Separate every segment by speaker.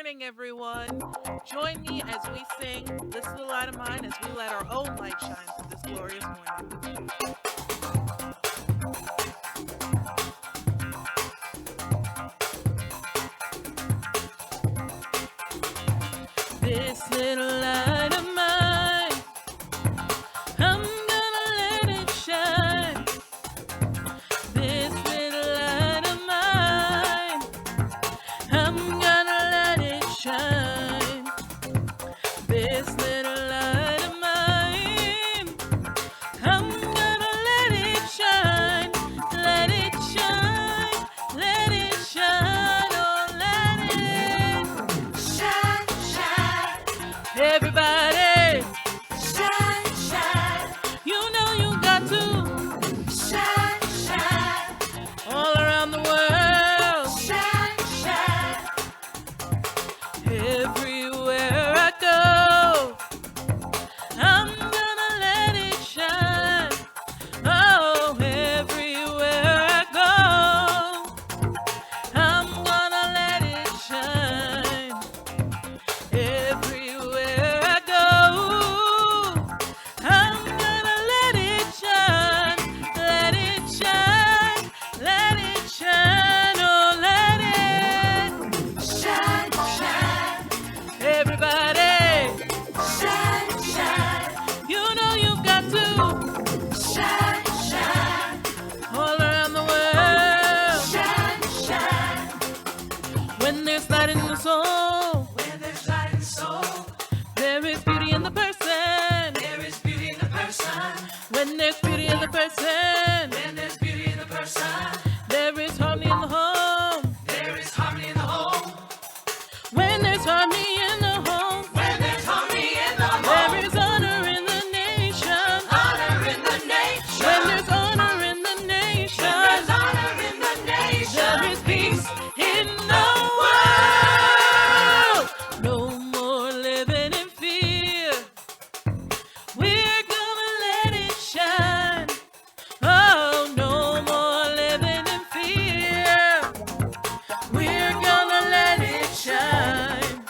Speaker 1: morning, everyone. Join me as we sing This Little Light of Mine as we let our own light shine through this glorious morning. This little light of mine, I'm gonna let it shine. This little light of mine, I'm gonna let it shine. This little light of mine, I'm gonna let it shine. Let it shine, let it shine, oh let it shine, shine. Everybody, shine, shine. You know you got to shine, shine. All around the world, shine, shine. Everywhere I go, I'm gonna let it shine. Oh, everywhere I go, I'm gonna let it shine. Everywhere I go, I'm gonna let it shine. Let it shine, let it shine, oh let it shine, shine. Everybody, shine, shine. You know you've got to shine, shine. All around the world, shine, shine. When there's light in the soul, when there's light in the soul, there is beauty in the person. There is beauty in the person. When there's beauty in the person, when there's beauty in the person, there is harmony in the home. There is harmony in the home. When there's harmony in the home, when there's harmony in the home, there is honor in the nation. Honor in the nation. When there's honor in the nation, when there's honor in the nation, there is peace in the world. No more living in fear. We're gonna let it shine. Oh, no more living in fear. We're gonna let it shine.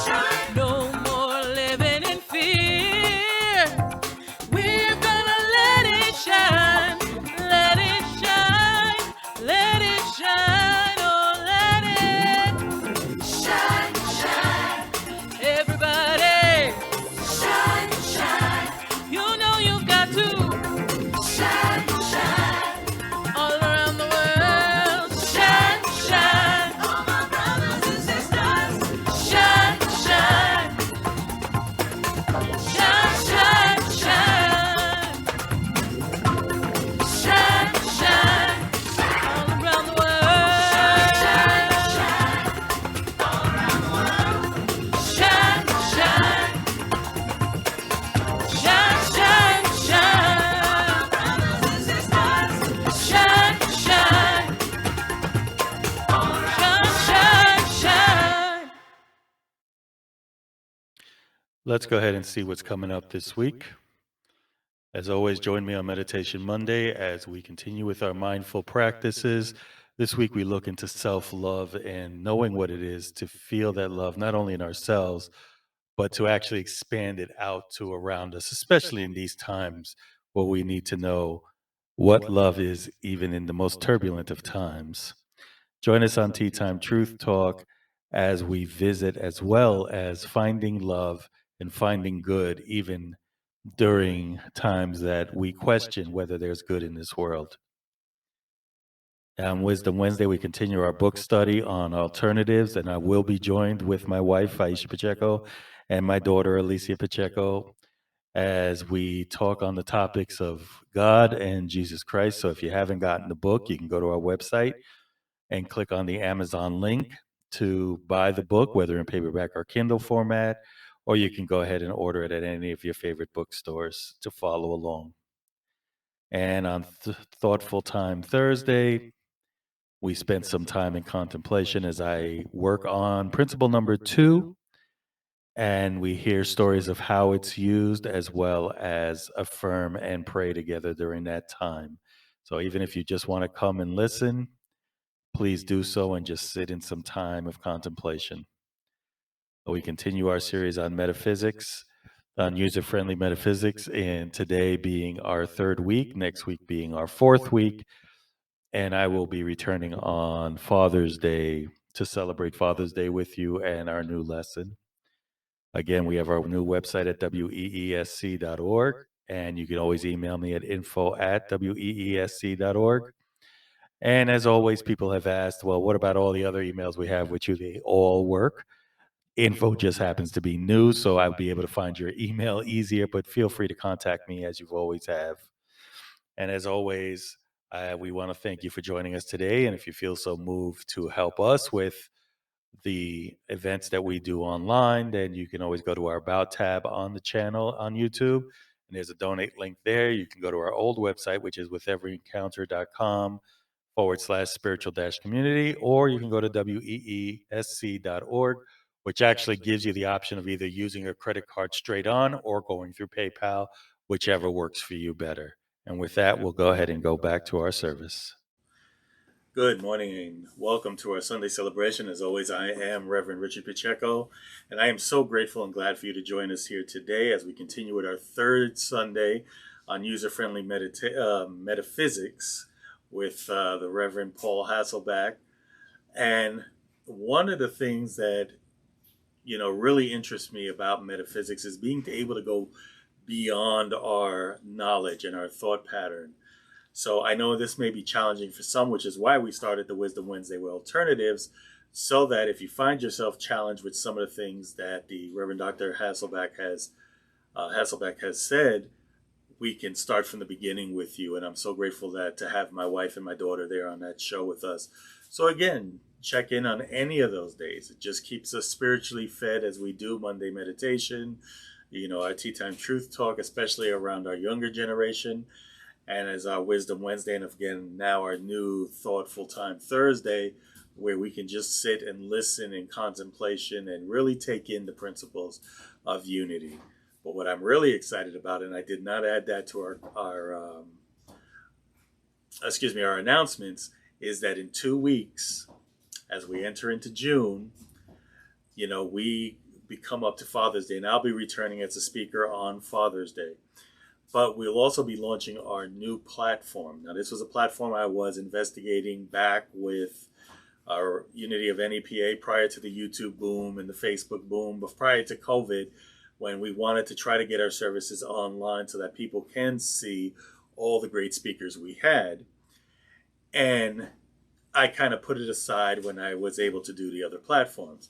Speaker 1: Shine. No more living in fear. We're gonna let it shine. Let it shine. Let it shine. Oh, let it shine, shine. Everybody, shine, shine. You know you've got to shine, shine. All around the world, shine, shine. All my brothers and sisters, shine, shine. Shine, shine, shine. Shine, shine. All around the world, shine, shine. All around the world, shine, shine. Shine, shine, shine. Brothers and sisters, shine, shine. All around, shine, shine.
Speaker 2: Let's go ahead and see what's coming up this week. As always, join me on Meditation Monday as we continue with our mindful practices. This week, we look into self-love and knowing what it is to feel that love, not only in ourselves, but to actually expand it out to around us, especially in these times where we need to know what love is, even in the most turbulent of times. Join us on Tea Time Truth Talk as we visit, as well as finding love and finding good, even during times that we question whether there's good in this world. On Wisdom Wednesday, we continue our book study on alternatives, and I will be joined with my wife, Aisha Pacheco, and my daughter, Alicia Pacheco, as we talk on the topics of God and Jesus Christ. So if you haven't gotten the book, you can go to our website and click on the Amazon link to buy the book, whether in paperback or Kindle format, or you can go ahead and order it at any of your favorite bookstores to follow along. And on Thoughtful Time Thursday, we spent some time in contemplation as I work on principle number 2, and we hear stories of how it's used, as well as affirm and pray together during that time. So even if you just want to come and listen, please do so and just sit in some time of contemplation. We continue our series on metaphysics, on user-friendly metaphysics, and today being our third week, next week being our fourth week, and I will be returning on Father's Day to celebrate Father's Day with you and our new lesson. Again, we have our new website at weesc.org, and you can always email me at info@weesc.org. And as always, people have asked, well, what about all the other emails we have with you? They all work. Info just happens to be new, so I'll be able to find your email easier, but feel free to contact me as you've always have. And as always, we want to thank you for joining us today. And if you feel so moved to help us with the events that we do online, then you can always go to our About tab on the channel on YouTube. And there's a donate link there. You can go to our old website, which is witheveryencounter.com/spiritual community, or you can go to weesc.org, which actually gives you the option of either using a credit card straight on or going through PayPal, whichever works for you better. And with that, we'll go ahead and go back to our service. Good morning and welcome to our Sunday celebration. As always, I am Reverend Richard Pacheco, and I am so grateful and glad for you to join us here today as we continue with our third Sunday on user-friendly metaphysics with the Reverend Paul Hasselbeck. And one of the things that, really interests me about metaphysics is being able to go beyond our knowledge and our thought pattern. So I know this may be challenging for some, which is why we started the Wisdom Wednesday with alternatives, so that if you find yourself challenged with some of the things that the Reverend Dr. Hasselbeck has said, we can start from the beginning with you. And I'm so grateful to have my wife and my daughter there on that show with us. So again, check in on any of those days. It just keeps us spiritually fed as we do Monday meditation, our Tea Time Truth Talk, especially around our younger generation. And as our Wisdom Wednesday, and again, now our new Thoughtful Time Thursday, where we can just sit and listen in contemplation and really take in the principles of unity. But what I'm really excited about, and I did not add that to our announcements, is that in 2 weeks, as we enter into June, we come up to Father's Day, and I'll be returning as a speaker on Father's Day. But we'll also be launching our new platform. Now, this was a platform I was investigating back with our Unity of NEPA prior to the YouTube boom and the Facebook boom, but prior to COVID, when we wanted to try to get our services online so that people can see all the great speakers we had. And I kind of put it aside when I was able to do the other platforms.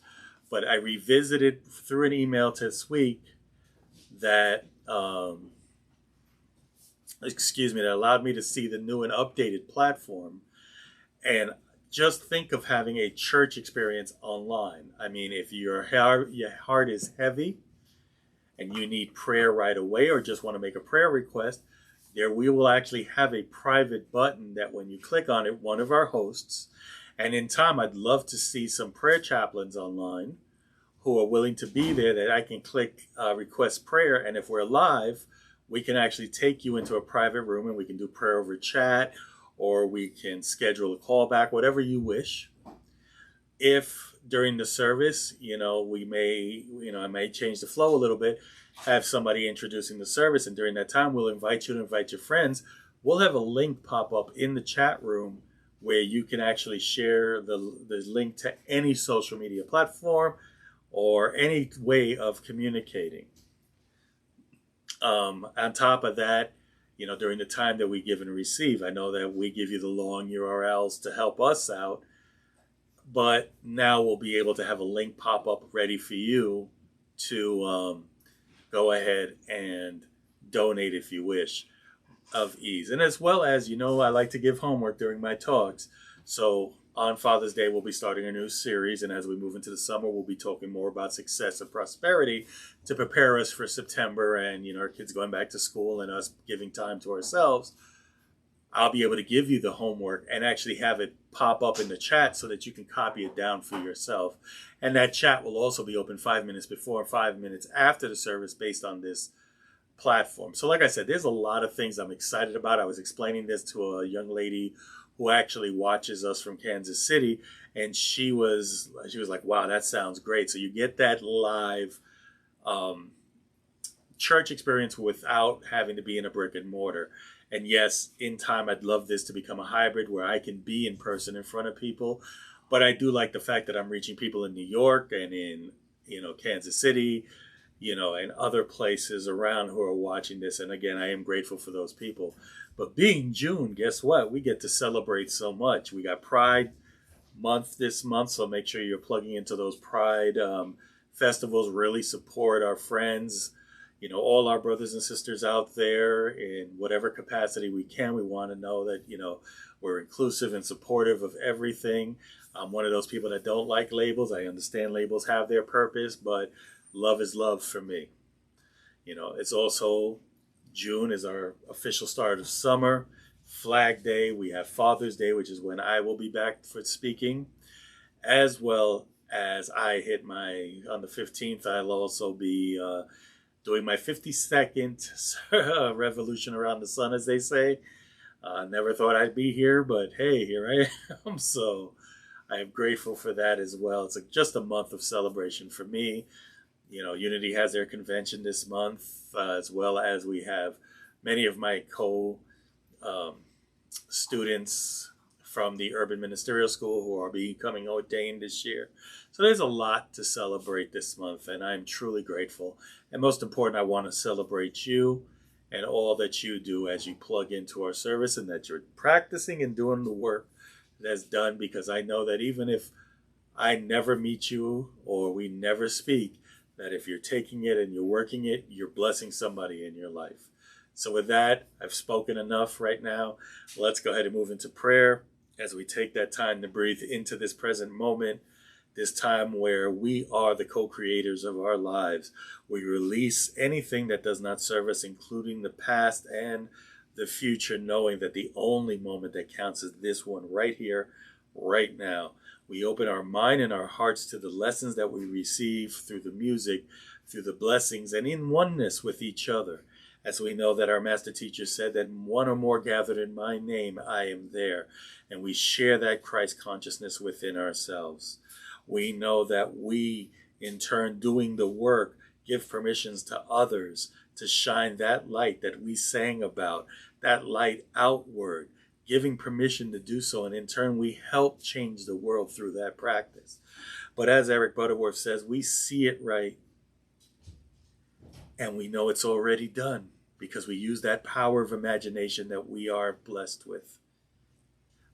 Speaker 2: But I revisited through an email this week that that allowed me to see the new and updated platform. And just think of having a church experience online. I mean, if your heart is heavy and you need prayer right away, or just want to make a prayer request, we will actually have a private button that when you click on it, one of our hosts, and in time, I'd love to see some prayer chaplains online who are willing to be there, that I can click request prayer. And if we're live, we can actually take you into a private room and we can do prayer over chat, or we can schedule a call back, whatever you wish. If during the service, I may change the flow a little bit, have somebody introducing the service, and during that time, we'll invite you to invite your friends. We'll have a link pop up in the chat room where you can actually share the link to any social media platform or any way of communicating. On top of that, during the time that we give and receive, I know that we give you the long URLs to help us out, but now we'll be able to have a link pop up ready for you to go ahead and donate if you wish, of ease. And as well as, I like to give homework during my talks. So on Father's Day, we'll be starting a new series. And as we move into the summer, we'll be talking more about success and prosperity to prepare us for September and, our kids going back to school and us giving time to ourselves. I'll be able to give you the homework and actually have it pop up in the chat so that you can copy it down for yourself. And that chat will also be open 5 minutes before and 5 minutes after the service based on this platform. So like I said, there's a lot of things I'm excited about. I was explaining this to a young lady who actually watches us from Kansas City, and she was like, "Wow, that sounds great." So you get that live um, church experience without having to be in a brick and mortar. And yes, in time, I'd love this to become a hybrid where I can be in person in front of people. But I do like the fact that I'm reaching people in New York and in Kansas City, and other places around who are watching this. And again, I am grateful for those people. But being June, guess what? We get to celebrate so much. We got Pride Month this month, so make sure you're plugging into those Pride festivals. Really support our friends, all our brothers and sisters out there in whatever capacity we can. We want to know that, we're inclusive and supportive of everything. I'm one of those people that don't like labels. I understand labels have their purpose, but love is love for me. It's also June is our official start of summer. Flag Day. We have Father's Day, which is when I will be back for speaking, as well as on the 15th, I'll also be doing my 52nd revolution around the sun, as they say. Never thought I'd be here, but hey, here I am. So I am grateful for that as well. It's just a month of celebration for me. Unity has their convention this month, as well as we have many of my students from the Urban Ministerial School who are becoming ordained this year. So there's a lot to celebrate this month, and I'm truly grateful. And most important, I want to celebrate you and all that you do as you plug into our service, and that you're practicing and doing the work that's done, because I know that even if I never meet you or we never speak, that if you're taking it and you're working it, you're blessing somebody in your life. So with that, I've spoken enough right now. Let's go ahead and move into prayer as we take that time to breathe into this present moment, this time where we are the co-creators of our lives. We release anything that does not serve us, including the past and the future, knowing that the only moment that counts is this one right here, right now. We open our mind and our hearts to the lessons that we receive through the music, through the blessings, and in oneness with each other. As we know that our master teacher said that one or more gathered in my name, I am there. And we share that Christ consciousness within ourselves. We know that we, in turn, doing the work, give permissions to others to shine that light that we sang about, that light outward, giving permission to do so, and in turn we help change the world through that practice. But as Eric Butterworth says, we see it right, and we know it's already done because we use that power of imagination that we are blessed with.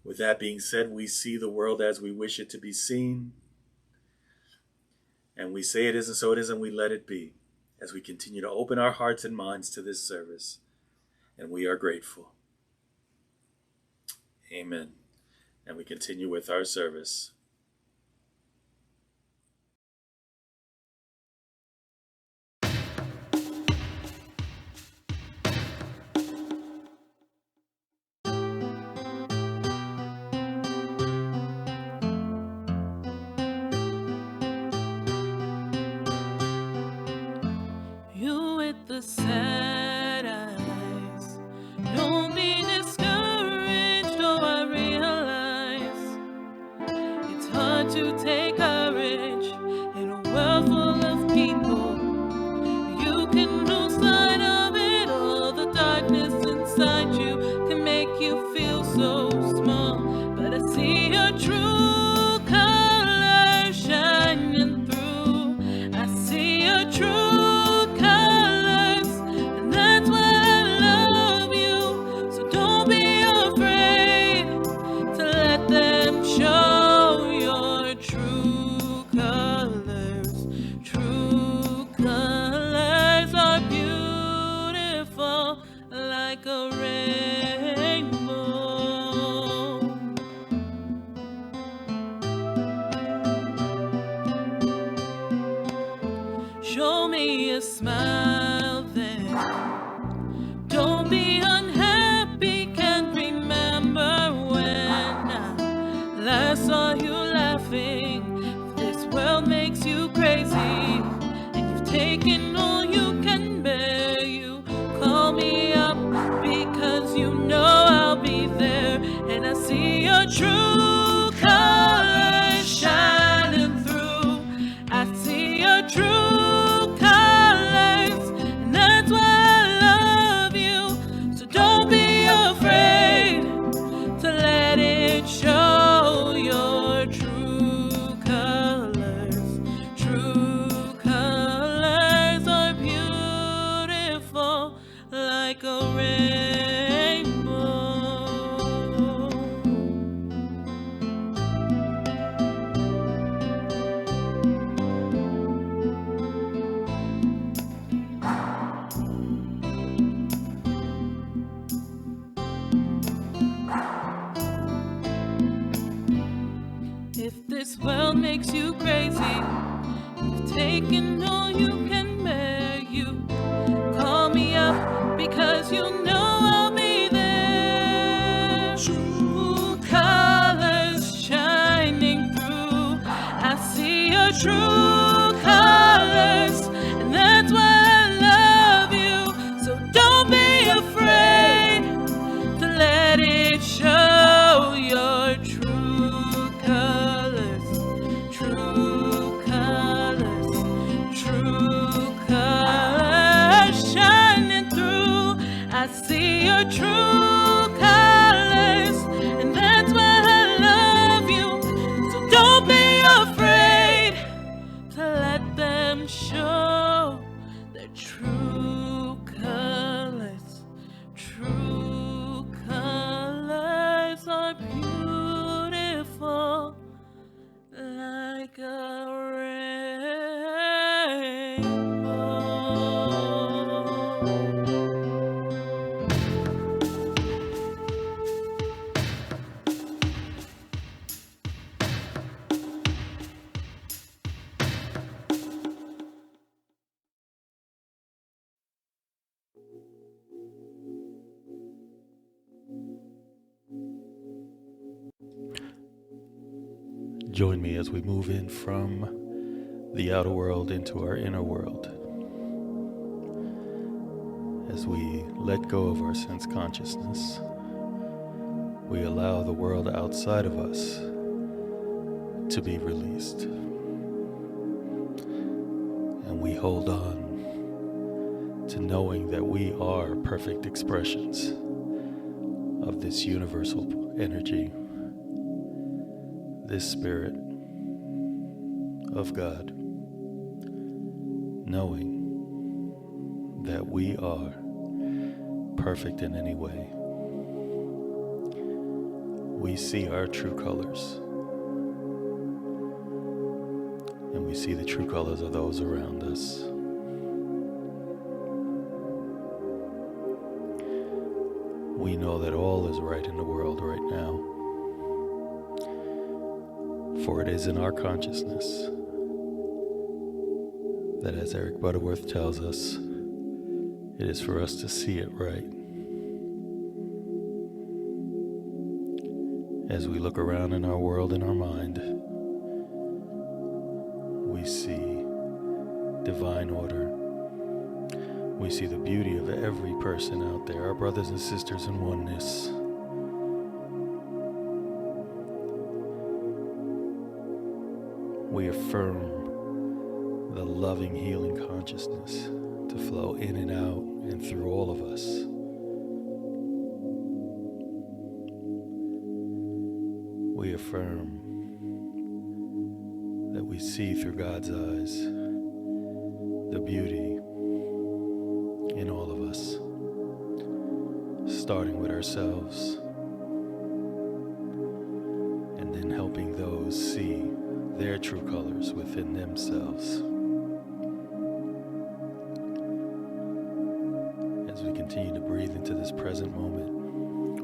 Speaker 2: With that being said, we see the world as we wish it to be seen, and we say it isn't, so it isn't, we let it be, as we continue to open our hearts and minds to this service, and we are grateful. Amen. And we continue with our service.
Speaker 1: You with the sad eyes, don't be discouraged. Oh, I realize it's hard to take courage in a world full of people. You can lose sight of it all. The darkness inside you can make you feel so small, but I see your true color shining through. I see your true show me a smile then. Don't be unhappy, can't remember when I last saw you laughing. If this world makes you crazy and you've taken all you can bear, you call me up because you know I'll be there, and I see your true colors shining through. I see your true colors, and that's why I love you. So don't be afraid to let it show your true colors. True colors are beautiful like a rainbow. If this world makes you crazy, you've taken all you can bear. You call me up because you know I'll be there. True colors shining through. I see your true colors, and that's why I love you. So don't be afraid to let it show your true colors. True colors. True colors shining through. I see your true colors, and that's why I love you. So don't be afraid to let them show their true colors. True colors are beautiful like a rainbow.
Speaker 2: Join me as we move in from the outer world into our inner world. As we let go of our sense consciousness, we allow the world outside of us to be released. And we hold on to knowing that we are perfect expressions of this universal energy, this spirit of God, knowing that we are perfect in any way. We see our true colors, and we see the true colors of those around us. We know that all is right in the world right now, for it is in our consciousness that, as Eric Butterworth tells us, it is for us to see it right. As we look around in our world, in our mind, we see divine order. We see the beauty of every person out there, our brothers and sisters in oneness. We affirm the loving, healing consciousness to flow in and out and through all of us. We affirm that we see through God's eyes the beauty in all of us, starting with ourselves and then helping those see their true colors within themselves. As we continue to breathe into this present moment,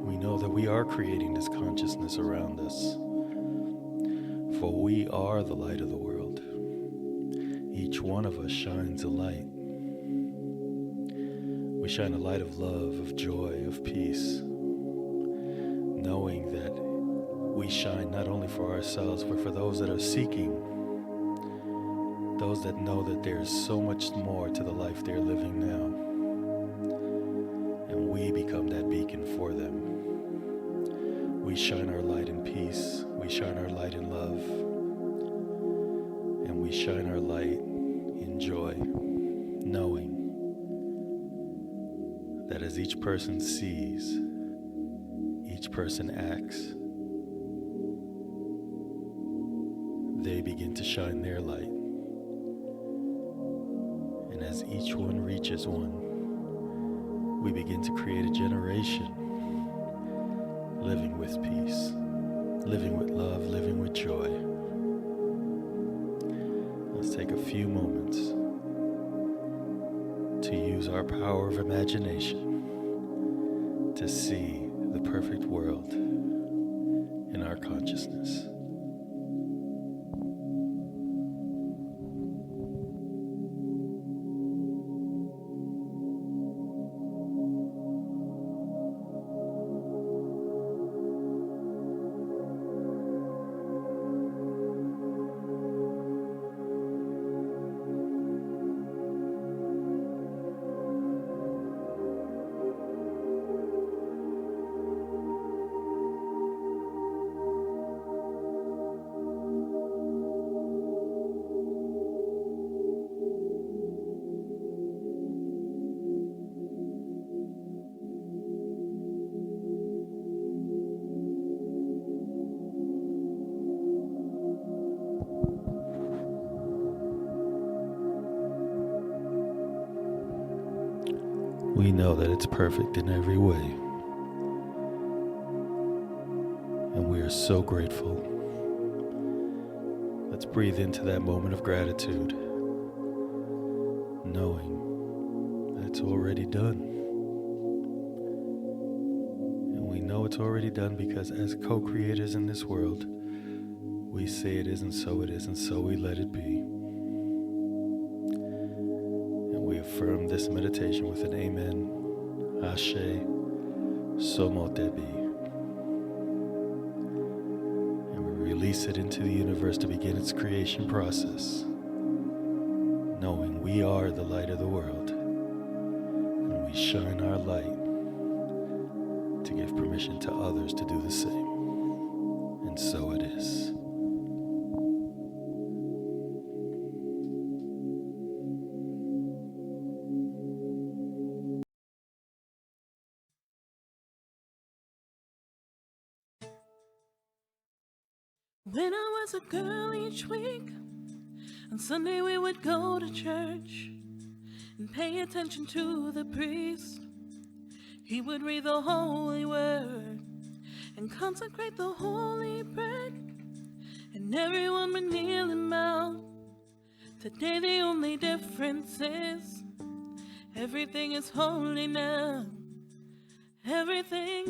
Speaker 2: we know that we are creating this consciousness around us, for we are the light of the world. Each one of us shines a light. We shine a light of love, of joy, of peace, knowing that we shine not only for ourselves, but for those that are seeking, those that know that there's so much more to the life they're living now. And we become that beacon for them. We shine our light in peace. we shine our light in joy, knowing that as each person sees, each person acts, they begin to shine their light. And as each one reaches one, we begin to create a generation living with peace, living with love, living with joy. Let's take a few moments to use our power of imagination to see the perfect world in our consciousness. We know that it's perfect in every way, and we are so grateful. Let's breathe into that moment of gratitude, knowing that it's already done. And we know it's already done because as co-creators in this world, we say it is and so it is, and so we let it be. Affirm this meditation with an amen, ashe, somo debi. And we release it into the universe to begin its creation process, knowing we are the light of the world, and we shine our light to give permission to others to do the same. And so it is.
Speaker 1: When I was a girl each week, on Sunday we would go to church and pay attention to the priest. He would read the holy word and consecrate the holy bread, and everyone would kneel and bow. Today the only difference is everything is holy now. Everything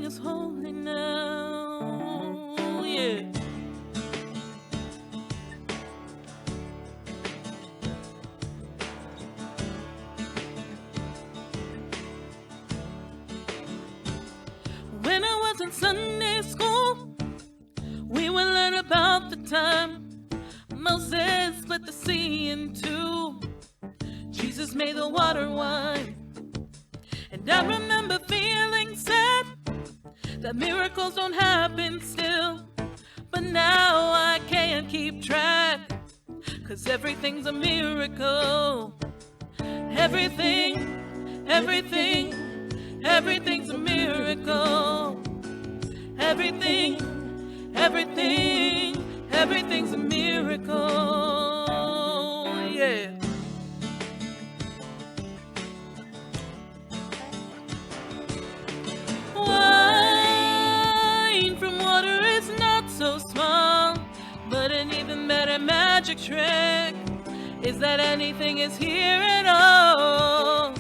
Speaker 1: is holy now, yeah. When I was in Sunday school, we would learn about the time Moses split the sea in two. Jesus made the water wine. And I remember feeling sad that miracles don't happen still. But now I can't keep track, 'cause everything's a miracle. Everything's a miracle. Everything's a miracle, yeah. Wine from water is not so small, but an even better magic trick is that anything is here at all.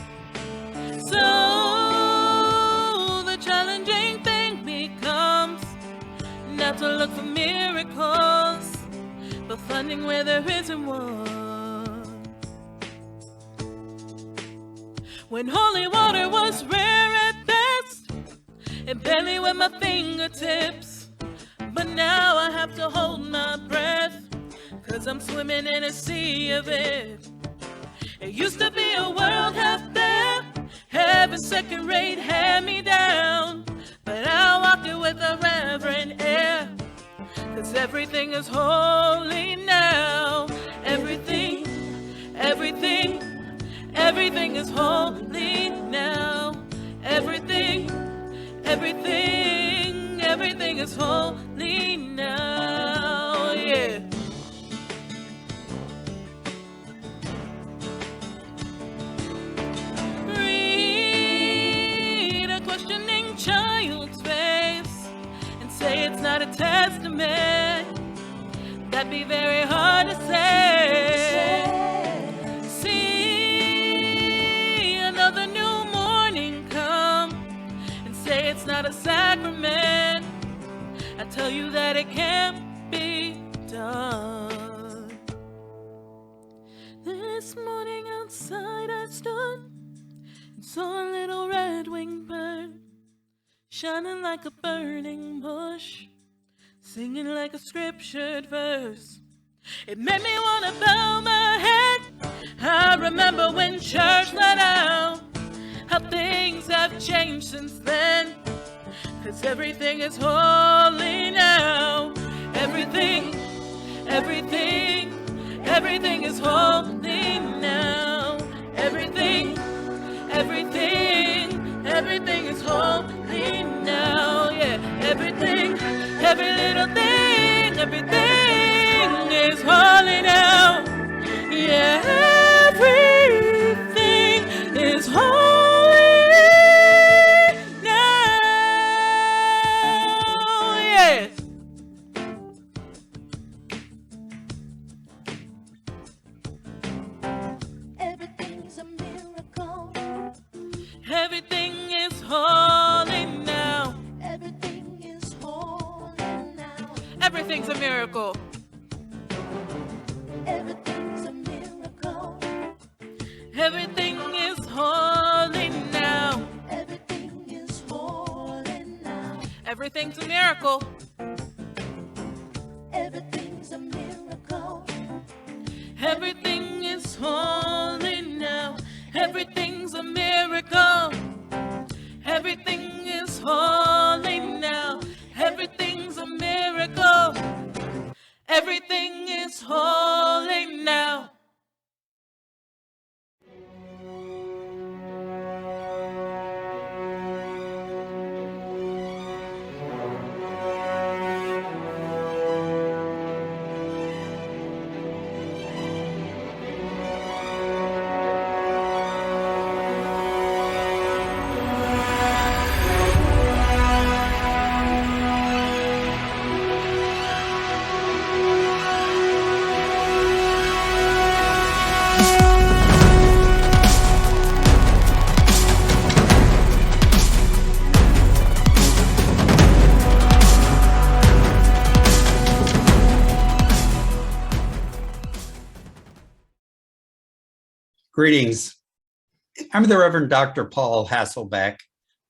Speaker 1: So the challenging thing becomes not to look for miracles, but finding where there isn't one. When holy water was rare at best, it barely wet my fingertips. But now I have to hold my breath, 'cause I'm swimming in a sea of it. It used to be a world half there, heaven second rate, hand me down. But I walked it with a reverent air, 'cause everything is holy now. Everything is holy now. Everything is holy now. Yeah. Read a questioning child's face and say it's not a testament. That'd be very hard to say. See another new morning come and say it's not a sacrament. I tell you that it can't be done. This morning outside I stood and saw a little red-winged bird shining like a burning bush, singing like a scriptured verse. It made me want to bow my head. I remember when church let out, how things have changed since then. 'Cause everything is holy now. Everything is holy now. Everything is holy now. Yeah, everything, every little thing, everything is holy now. Yeah, everything is holy now. Yeah.
Speaker 3: Everything's a miracle.
Speaker 1: Everything is holy now.
Speaker 3: Everything is holy now.
Speaker 1: Everything's a miracle.
Speaker 3: Everything's a miracle.
Speaker 1: Everything is holy now.
Speaker 3: Everything is holy now.
Speaker 1: Everything's a miracle.
Speaker 3: Everything's a miracle.
Speaker 1: Everything is holy now. Everything's a miracle. Everything is holy now. Everything's a miracle. Everything is holy now.
Speaker 4: Greetings. I'm the Reverend Dr. Paul Hasselbeck,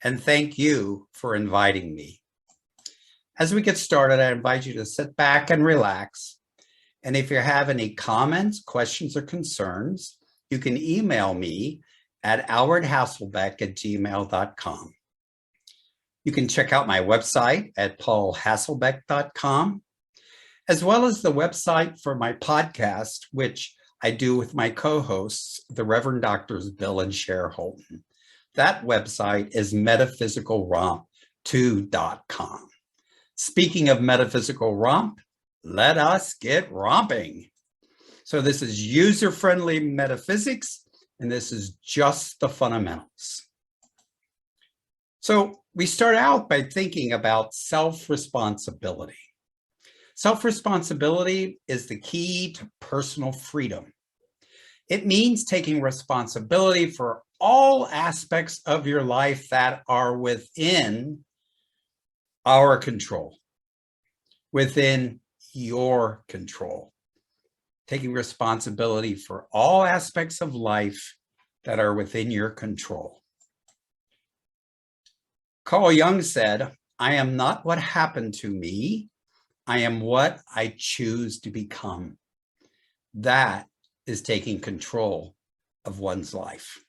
Speaker 4: and thank you for inviting me. As we get started, I invite you to sit back and relax. And if you have any comments, questions, or concerns, you can email me at alwardhasselbeck@gmail.com. You can check out my website at paulhasselbeck.com, as well as the website for my podcast, which I do with my co-hosts, the Reverend Doctors Bill and Cher Holton. That website is metaphysicalromp2.com. Speaking of metaphysical romp, let us get romping. So this is user-friendly metaphysics, and this is just the fundamentals. So we start out by thinking about self-responsibility. Self-responsibility is the key to personal freedom. It means taking responsibility for all aspects of your life that are within our control, within your control. Taking responsibility for all aspects of life that are within your control. Carl Jung said, "I am not what happened to me. I am what I choose to become." That is taking control of one's life.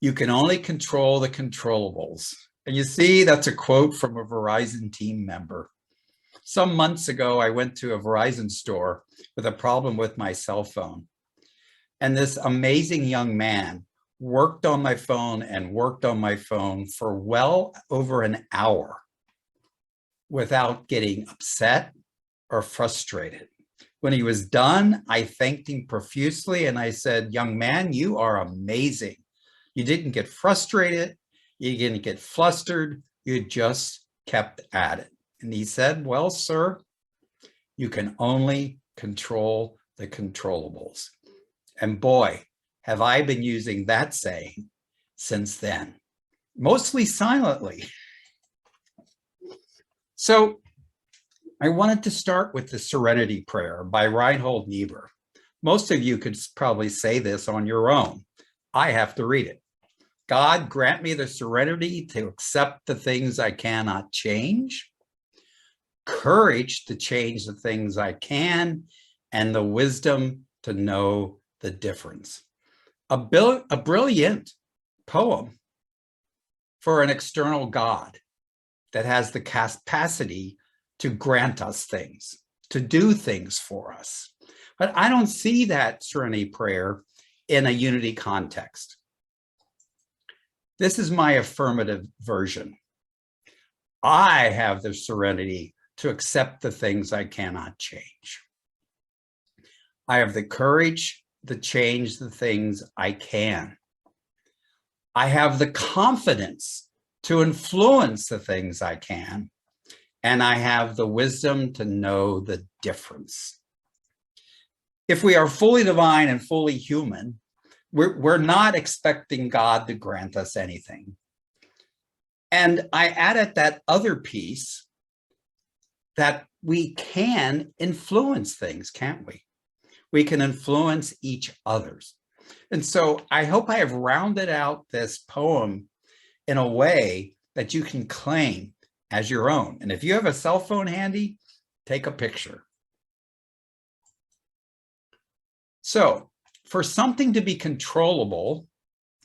Speaker 4: You can only control the controllables. And you see, that's a quote from a Verizon team member. Some months ago, I went to a Verizon store with a problem with my cell phone. And this amazing young man worked on my phone and worked on my phone for well over an hour without getting upset or frustrated. When he was done, I thanked him profusely and I said, young man, you are amazing. You didn't get frustrated. You didn't get flustered. You just kept at it. And he said, well, sir, you can only control the controllables. And boy, have I been using that saying since then, mostly silently. So I wanted to start with the Serenity Prayer by Reinhold Niebuhr. Most of you could probably say this on your own. I have to read it. God, grant me the serenity to accept the things I cannot change, courage to change the things I can, and the wisdom to know the difference. A brilliant poem for an external God that has the capacity to grant us things, to do things for us. But I don't see that Serenity Prayer in a unity context. This is my affirmative version. I have the serenity to accept the things I cannot change. I have the courage to change the things I can. I have the confidence to influence the things I can. And I have the wisdom to know the difference. If we are fully divine and fully human, we're not expecting God to grant us anything. And I added that other piece that we can influence things, can't we? We can influence each other's. And so I hope I have rounded out this poem in a way that you can claim as your own. And if you have a cell phone handy, take a picture. So for something to be controllable,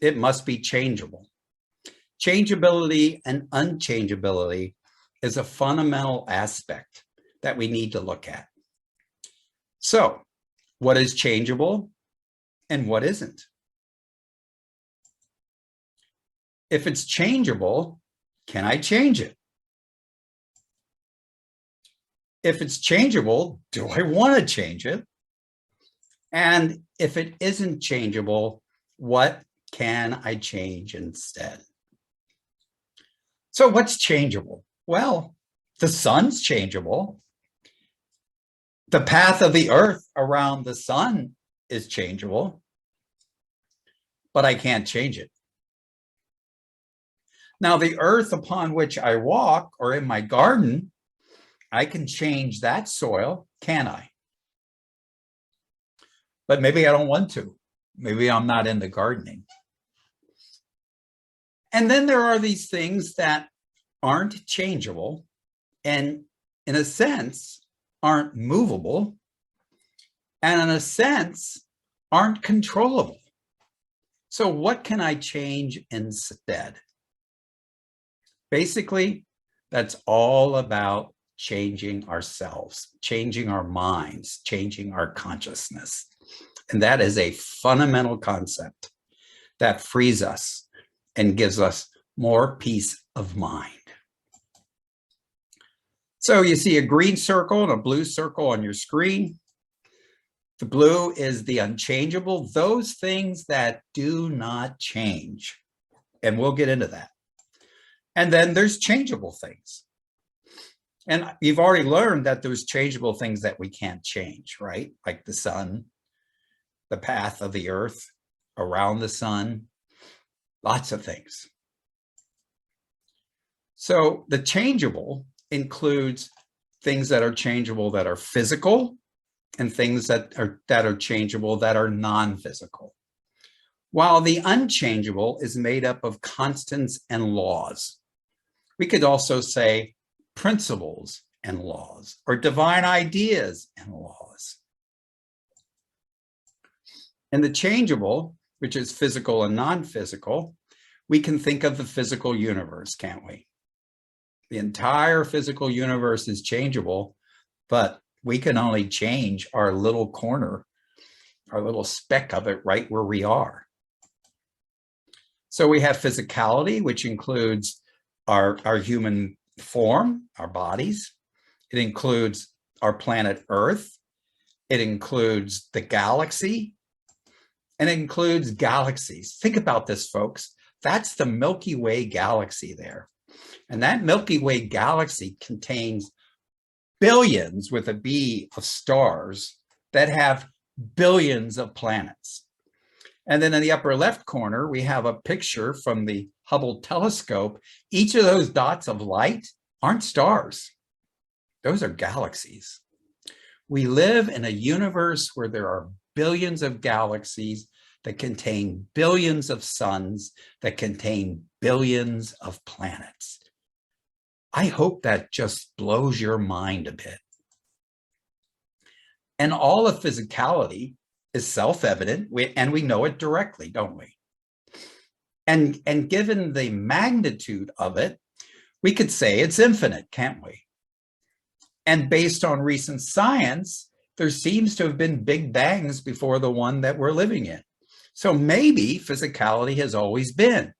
Speaker 4: it must be changeable. Changeability and unchangeability is a fundamental aspect that we need to look at. So what is changeable and what isn't? If it's changeable, can I change it? If it's changeable, do I want to change it? And if it isn't changeable, what can I change instead? So what's changeable? Well, the sun's changeable. The path of the earth around the sun is changeable, but I can't change it. Now, the earth upon which I walk or in my garden, I can change that soil, can I? But maybe I don't want to. Maybe I'm not into gardening. And then there are these things that aren't changeable and in a sense aren't movable and in a sense aren't controllable. So what can I change instead? Basically, that's all about changing ourselves, changing our minds, changing our consciousness. And that is a fundamental concept that frees us and gives us more peace of mind. So you see a green circle and a blue circle on your screen. The blue is the unchangeable, those things that do not change. And we'll get into that. And then there's changeable things. And you've already learned that there's changeable things that we can't change, right? Like the sun, the path of the earth around the sun, lots of things. So the changeable includes things that are changeable that are physical and things that are changeable that are non-physical. While the unchangeable is made up of constants and laws. We could also say principles and laws, or divine ideas and laws. And the changeable, which is physical and non-physical, we can think of the physical universe, can't we? The entire physical universe is changeable, but we can only change our little corner, our little speck of it right where we are. So we have physicality, which includes our human form, our bodies. It includes our planet Earth. It includes the galaxy, and it includes galaxies. Think about this, folks. That's the Milky Way galaxy there. And that Milky Way galaxy contains billions with a B of stars that have billions of planets. And then in the upper left corner, we have a picture from the Hubble telescope. Each of those dots of light aren't stars. Those are galaxies. We live in a universe where there are billions of galaxies that contain billions of suns, that contain billions of planets. I hope that just blows your mind a bit. And all of physicality is self-evident, and we know it directly, don't we? And given the magnitude of it, we could say it's infinite, can't we? And based on recent science, there seems to have been big bangs before the one that we're living in. So maybe physicality has always been,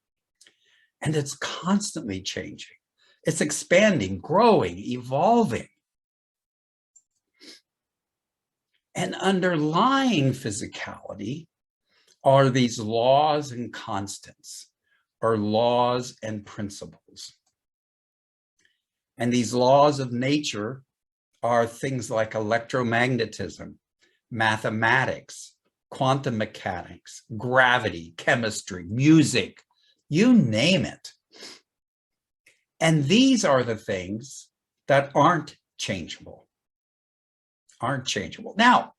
Speaker 4: and it's constantly changing. It's expanding, growing, evolving. And underlying physicality are these laws and constants, or laws and principles. And these laws of nature are things like electromagnetism, mathematics, quantum mechanics, gravity, chemistry, music, you name it. And these are the things that aren't changeable. Now,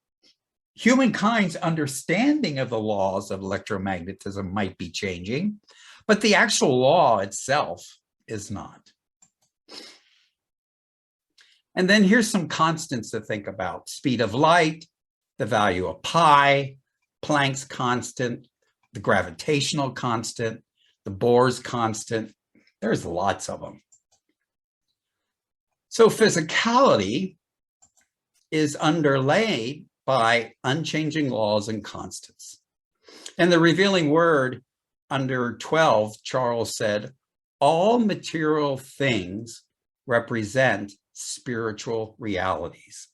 Speaker 4: humankind's understanding of the laws of electromagnetism might be changing, but the actual law itself is not. And then here's some constants to think about: speed of light, the value of pi, Planck's constant, the gravitational constant, the Bohr's constant. There's lots of them. So physicality is underlaid by unchanging laws and constants. And the revealing word under 12, Charles said, all material things represent spiritual realities.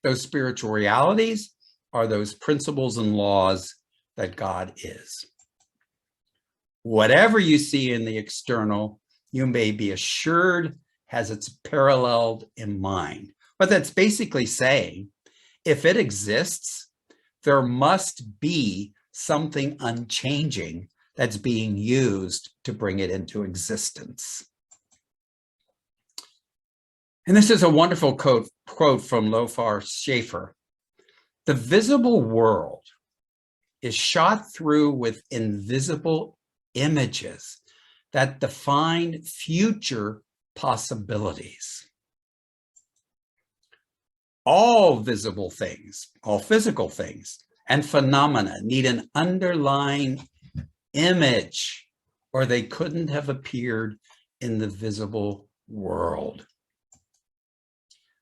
Speaker 4: Those spiritual realities are those principles and laws that God is. Whatever you see in the external, you may be assured has its parallel in mind. But that's basically saying, if it exists, there must be something unchanging that's being used to bring it into existence. And this is a wonderful quote from Lothar Schaefer. The visible world is shot through with invisible images that define future possibilities. All visible things, all physical things and phenomena need an underlying image, or they couldn't have appeared in the visible world.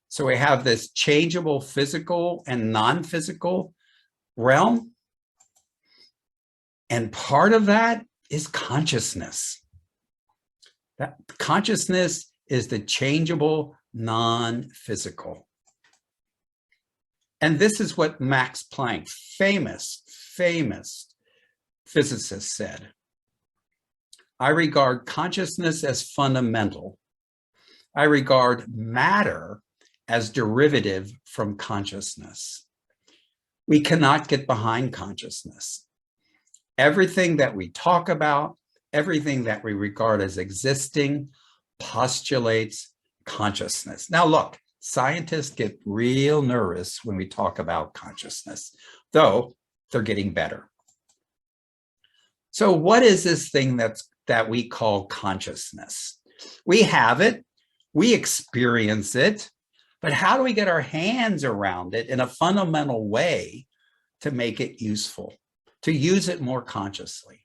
Speaker 4: So we have this changeable physical and non-physical realm. And part of that is consciousness. That consciousness is the changeable non-physical. And this is what Max Planck, famous physicist, said. I regard consciousness as fundamental. I regard matter as derivative from consciousness. We cannot get behind consciousness. Everything that we talk about, everything that we regard as existing, postulates consciousness. Now look, scientists get real nervous when we talk about consciousness, though they're getting better. So what is this thing that we call consciousness? We have it, we experience it, but how do we get our hands around it in a fundamental way to make it useful, to use it more consciously?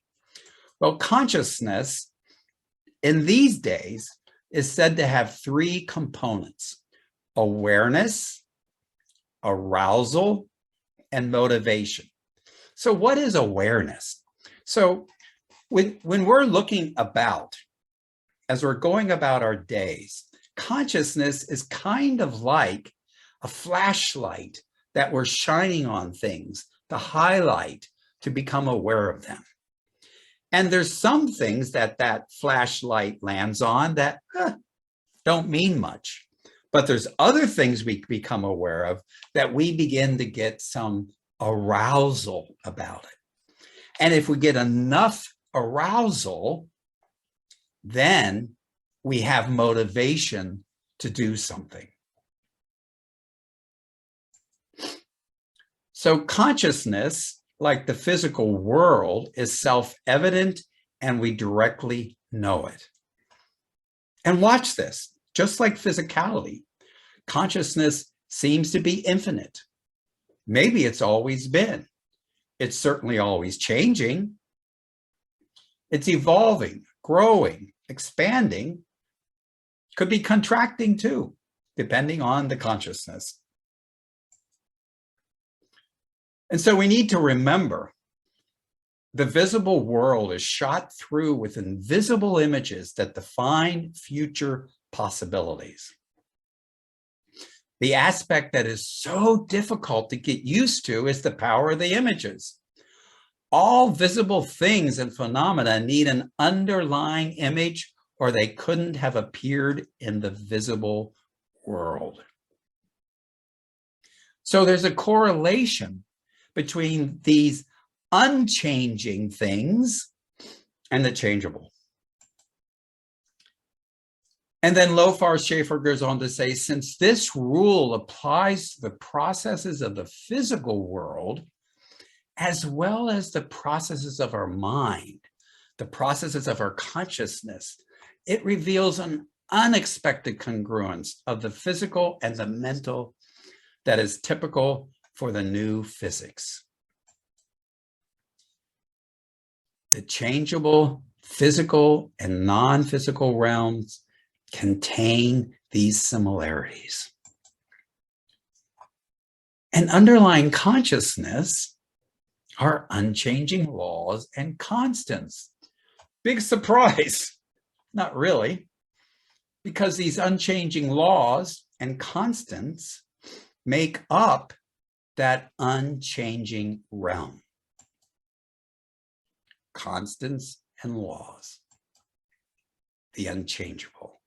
Speaker 4: Well, consciousness in these days is said to have three components: awareness, arousal, and motivation. So what is awareness? So when we're looking about, as we're going about our days, consciousness is kind of like a flashlight that we're shining on things to highlight, to become aware of them. And there's some things that that flashlight lands on that don't mean much. But there's other things we become aware of that we begin to get some arousal about it. And if we get enough arousal, then we have motivation to do something. So consciousness, like the physical world, is self-evident and we directly know it. And watch this, just like physicality, consciousness seems to be infinite. Maybe it's always been. It's certainly always changing. It's evolving, growing, expanding, could be contracting too, depending on the consciousness. And so we need to remember the visible world is shot through with invisible images that define future possibilities. The aspect that is so difficult to get used to is the power of the images. All visible things and phenomena need an underlying image, or they couldn't have appeared in the visible world. So there's a correlation between these unchanging things and the changeable. And then Lofar Schaefer goes on to say, since this rule applies to the processes of the physical world, as well as the processes of our mind, the processes of our consciousness, it reveals an unexpected congruence of the physical and the mental that is typical for the new physics. The changeable physical and non-physical realms contain these similarities. And underlying consciousness are unchanging laws and constants. Big surprise, not really, because these unchanging laws and constants make up that unchanging realm. Constants and laws, the unchangeable.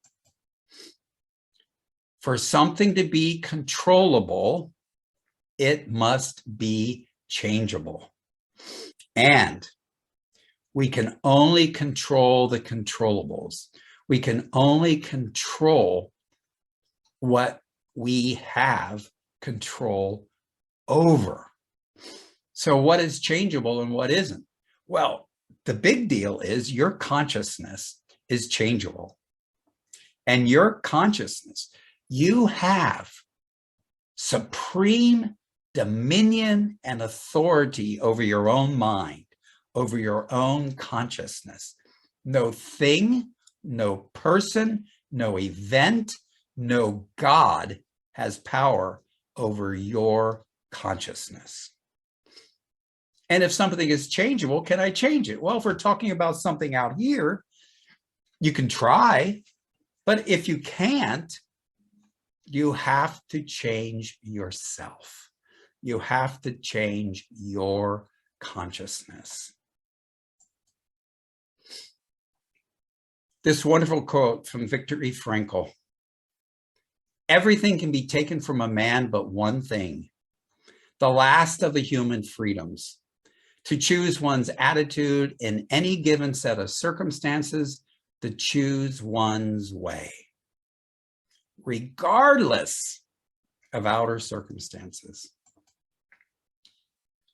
Speaker 4: For something to be controllable, it must be changeable. And we can only control the controllables. We can only control what we have control over. So what is changeable and what isn't? Well, the big deal is your consciousness is changeable. And your consciousness, you have supreme dominion and authority over your own mind, over your own consciousness. No thing, no person, no event, no God has power over your consciousness. And if something is changeable, can I change it? Well, if we're talking about something out here, you can try, but if you can't, you have to change yourself. You have to change your consciousness. This wonderful quote from Viktor E. Frankl: everything can be taken from a man but one thing, the last of the human freedoms, to choose one's attitude in any given set of circumstances, to choose one's way, regardless of outer circumstances.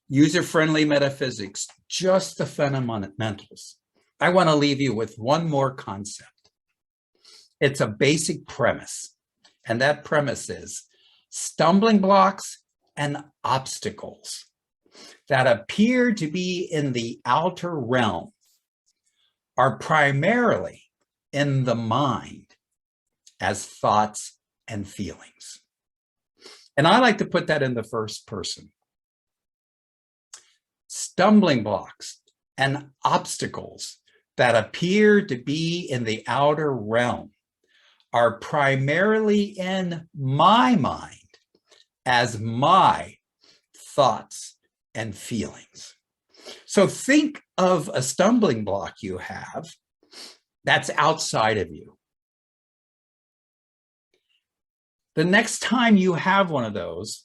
Speaker 4: User-friendly metaphysics, just the fundamentals. I want to leave you with one more concept. It's a basic premise, and that premise is stumbling blocks and obstacles that appear to be in the outer realm are primarily in the mind as thoughts and feelings. And I like to put that in the first person. Stumbling blocks and obstacles that appear to be in the outer realm are primarily in my mind as my thoughts and feelings. So think of a stumbling block you have that's outside of you. The next time you have one of those,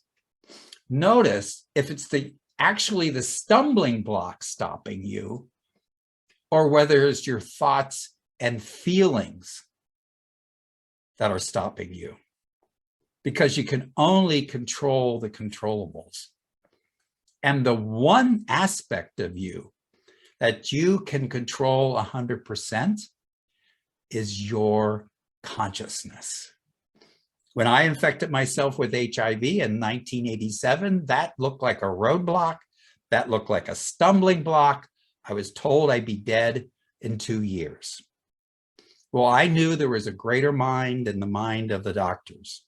Speaker 4: notice if it's actually the stumbling block stopping you, or whether it's your thoughts and feelings that are stopping you, because you can only control the controllables. And the one aspect of you that you can control 100% is your consciousness. When I infected myself with HIV in 1987, that looked like a roadblock. That looked like a stumbling block. I was told I'd be dead in 2 years. Well, I knew there was a greater mind than the mind of the doctors.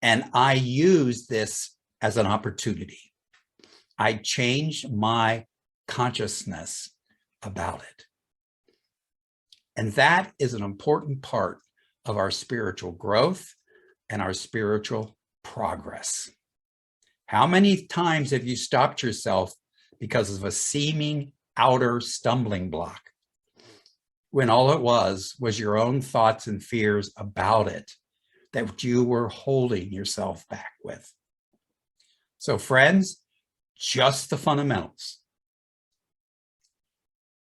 Speaker 4: And I used this as an opportunity. I changed my consciousness about it. And that is an important part of our spiritual growth and our spiritual progress. How many times have you stopped yourself because of a seeming outer stumbling block, when all it was your own thoughts and fears about it that you were holding yourself back with? So friends, just the fundamentals.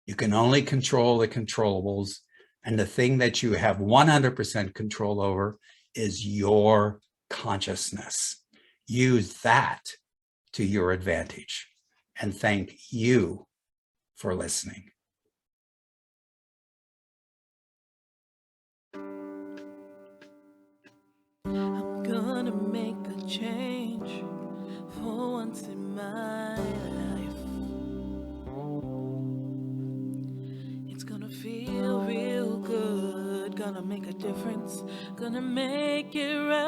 Speaker 4: You can only control the controllables, and the thing that you have 100% control over is your consciousness. Use that to your advantage. And thank you for listening.
Speaker 1: I'm gonna make a change for once in my life. It's gonna feel real good, gonna make a difference, gonna make it right.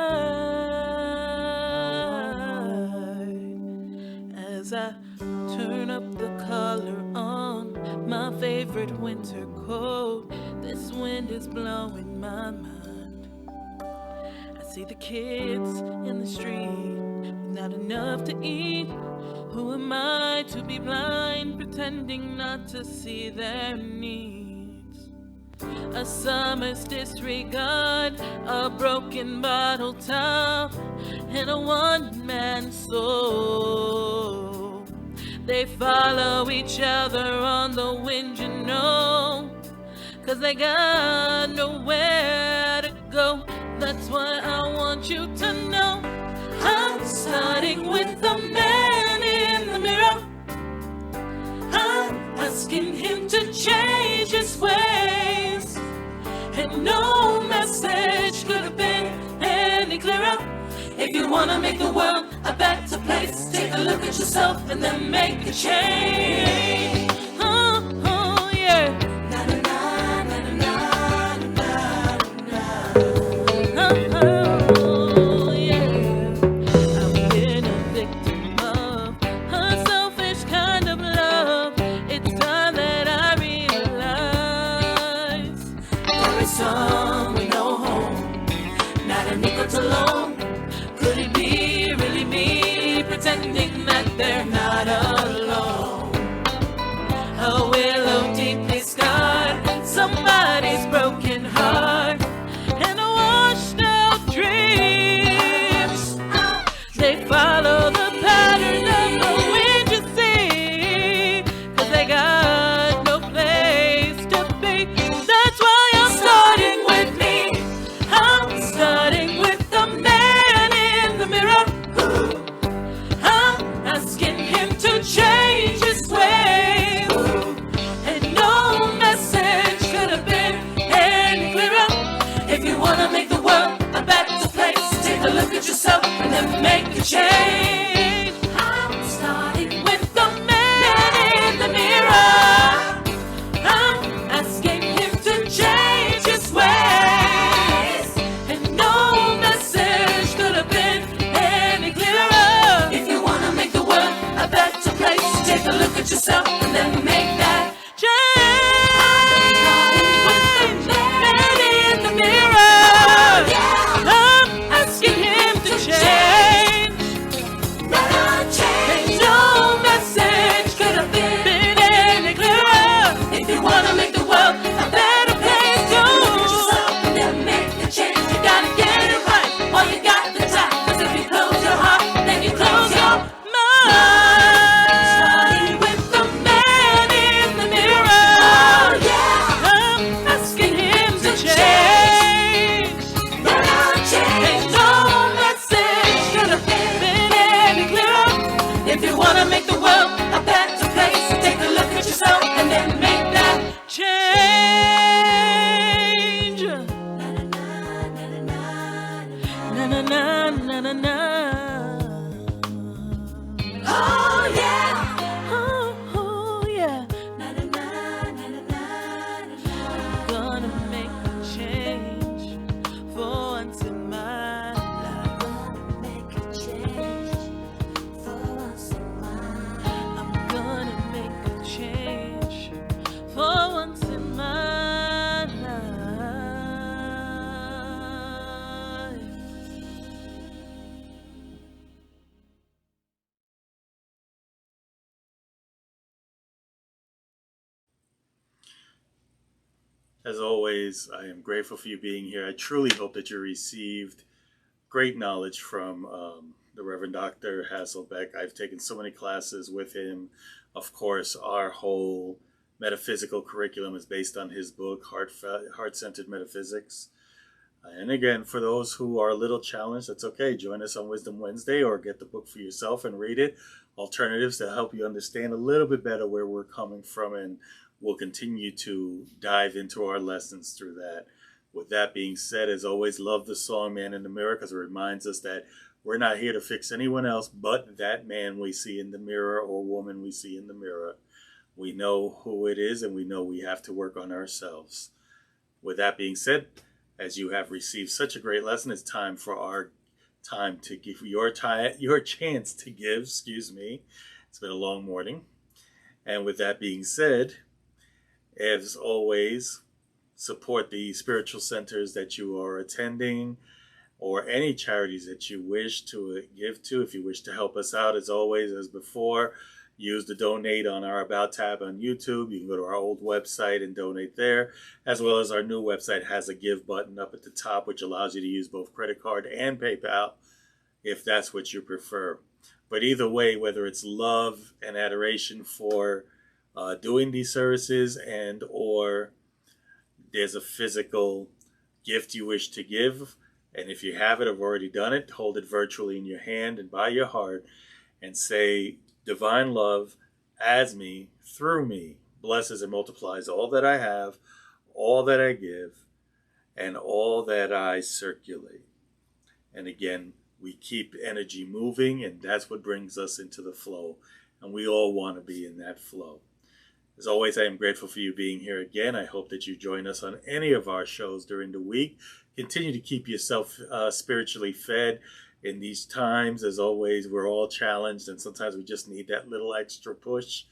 Speaker 1: As I turn up the color on my favorite winter coat, this wind is blowing my mind. I see the kids in the street with not enough to eat. Who am I to be blind, pretending not to see their needs? A summer's disregard, a broken bottle top, and a one-man soul. They follow each other on the wind, you know, 'cause they got nowhere to go. That's why I want you to know I'm starting with the man in the mirror. I'm asking him to change his ways, and no message could have been any clearer. If you wanna make the world a better place, take a look at yourself and then make a change. Oh yeah. Na na na na na na na na. Oh yeah. I've been a victim of a selfish kind of love. It's time that I realize there is some with no home, not a nickel to loan. Could it be really me, pretending that they're not alone? A willow deeply scarred, somebody's broken heart, and a washed out dreams. They follow the pattern of the wind, you see, 'cause they got no place to be. That's why I'm starting with me. I'm starting with the man in the mirror. I'm asking him to change his ways, and no message could have been any clearer. If you wanna make the world a better place, take a look at yourself and then make a change. I'm starting with the man in the mirror. na na na na na.
Speaker 3: Oh yeah.
Speaker 1: Oh yeah.
Speaker 3: Na na na na na na na.
Speaker 1: Gonna make a change for once in my life.
Speaker 3: Gonna make a change for once in my life.
Speaker 1: I'm gonna make a change for once in my life.
Speaker 2: As always, I am grateful for you being here. I truly hope that you received great knowledge from the Reverend Dr. Hasselbeck. I've taken so many classes with him. Of course, our whole metaphysical curriculum is based on his book, Heart-Centered Metaphysics. And again, for those who are a little challenged, that's okay. Join us on Wisdom Wednesday or get the book for yourself and read it. Alternatives to help you understand a little bit better where we're coming from, and we'll continue to dive into our lessons through that. With that being said, as always, love the song Man in the Mirror because it reminds us that we're not here to fix anyone else but that man we see in the mirror or woman we see in the mirror. We know who it is and we know we have to work on ourselves. With that being said, as you have received such a great lesson, it's time for our time to give your chance to give, excuse me. It's been a long morning. And with that being said, as always, support the spiritual centers that you are attending or any charities that you wish to give to. If you wish to help us out, as always, as before, use the donate on our About tab on YouTube. You can go to our old website and donate there, as well as our new website has a give button up at the top, which allows you to use both credit card and PayPal if that's what you prefer. But either way, whether it's love and adoration for doing these services and or there's a physical gift you wish to give, and if you have it or have already done it, hold it virtually in your hand and by your heart and say, divine love as me, through me, blesses and multiplies all that I have, all that I give, and all that I circulate. And again, we keep energy moving, and that's what brings us into the flow. And we all want to be in that flow. As always, I am grateful for you being here again. I hope that you join us on any of our shows during the week. Continue to keep yourself spiritually fed in these times. As always, we're all challenged, and sometimes we just need that little extra push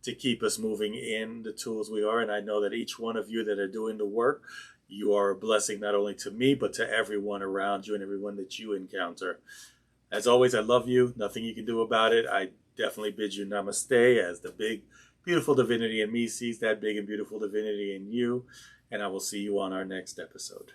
Speaker 2: to keep us moving in the tools we are. And I know that each one of you that are doing the work, you are a blessing not only to me, but to everyone around you and everyone that you encounter. As always, I love you. Nothing you can do about it. I definitely bid you namaste as the big, beautiful divinity in me sees that big and beautiful divinity in you. And I will see you on our next episode.